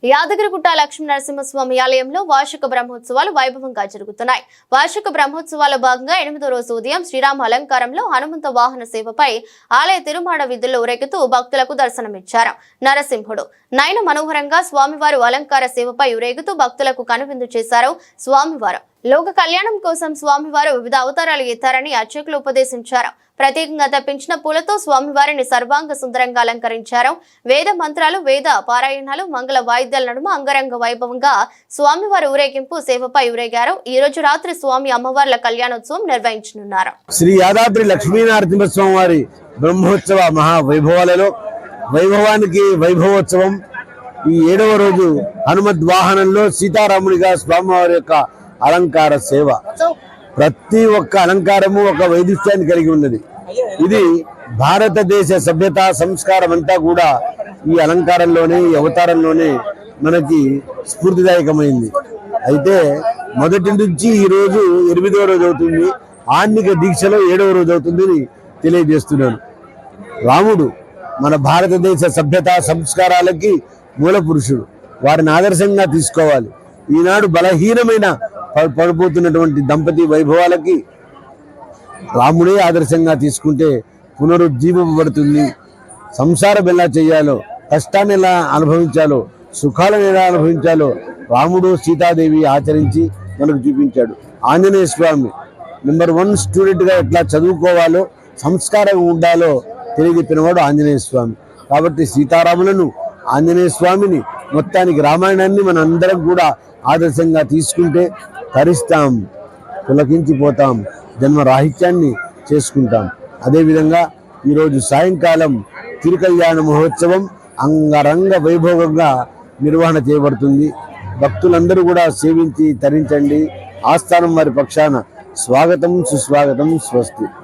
యాదగిరిగుట్ట లక్ష్మీ నరసింహస్వామి ఆలయంలో వార్షిక బ్రహ్మోత్సవాలు వైభవంగా జరుగుతున్నాయి. వార్షిక బ్రహ్మోత్సవాల భాగంగా 8వ రోజు ఉదయం శ్రీరామ అలంకారంలో హనుమంత వాహన సేవపై ఆలయ తిరుమాడ వీధుల్లో ఊరేగుతూ భక్తులకు దర్శనమిచ్చారు. నరసింహుడు నయన మనోహరంగా స్వామివారు అలంకార సేవపై ఊరేగుతూ భక్తులకు కనువిందు చేశారు. స్వామివారు లోక కళ్యాణం కోసం స్వామివారు వివిధ అవతారాలు ఎత్తారని అర్చకులు ఉపదేశించారు. ప్రత్యేకంగా తప్పించిన పూలతో స్వామివారిని సర్వాంగ సుందరంగా అలంకరించారు. వేద మంత్రాలు, వేద పారాయణాలు, మంగళ వాయిద్యాల నడుమ అంగరంగ వైభవంగా స్వామివారి ఊరేగింపు సేవపై ఊరేగారు. ఈ రోజు రాత్రి స్వామి అమ్మవార్ల కళ్యాణోత్సవం నిర్వహించనున్నారు. శ్రీ యాదాద్రి లక్ష్మీ నరసింహస్వామి వారి బ్రహ్మోత్సవ మహావైభవాలలో వైభవానికి వైభవోత్సవం ఈ 7వ రోజు హనుమద్ వాహనంలో సీతారాముడిగా స్వామివారి యొక్క అలంకార సేవ. ప్రతి ఒక్క అలంకారము ఒక వైదిష్యాన్ని కలిగి ఉన్నది. ఇది భారతదేశ సభ్యత సంస్కారం అంతా కూడా ఈ అలంకారంలోనే, ఈ అవతారంలోనే మనకి స్ఫూర్తిదాయకమైంది. అయితే మొదటి నుంచి ఈ రోజు 8వ రోజు అవుతుంది, ఆన్నిక దీక్షలో 7వ రోజు అవుతుందని తెలియజేస్తున్నాను. రాముడు మన భారతదేశ సభ్యత సంస్కారాలకి మూల పురుషుడు. వారిని ఆదర్శంగా తీసుకోవాలి. ఈనాడు బలహీనమైన పడిపోతున్నటువంటి దంపతి వైభవాలకి రాముడే ఆదర్శంగా తీసుకుంటే పునరుజ్జీవింపబడుతుంది. సంసారం ఎలా చేయాలో, కష్టాన్ని ఎలా అనుభవించాలో, సుఖాలను ఎలా అనుభవించాలో రాముడు సీతాదేవి ఆచరించి మనకు చూపించాడు. ఆంజనేయ స్వామి నెంబర్ 1 స్టూడెంట్గా ఎట్లా చదువుకోవాలో, సంస్కారం ఉండాలో తెలియజెప్పినవాడు ఆంజనేయ స్వామి. కాబట్టి సీతారాములను, ఆంజనేయ స్వామిని, మొత్తానికి రామాయణాన్ని మన అందరం కూడా ఆదర్శంగా తీసుకుంటే తరిస్తాం, పులకించిపోతాం, జన్మరాహిత్యాన్ని చేసుకుంటాం. అదేవిధంగా ఈరోజు సాయంకాలం తిరుకల్యాణ మహోత్సవం అంగరంగ వైభవంగా నిర్వహణ చేయబడుతుంది. భక్తులందరూ కూడా సేవించి తరించండి. ఆస్థానం వారి పక్షాన స్వాగతం, సుస్వాగతం, స్వస్తి.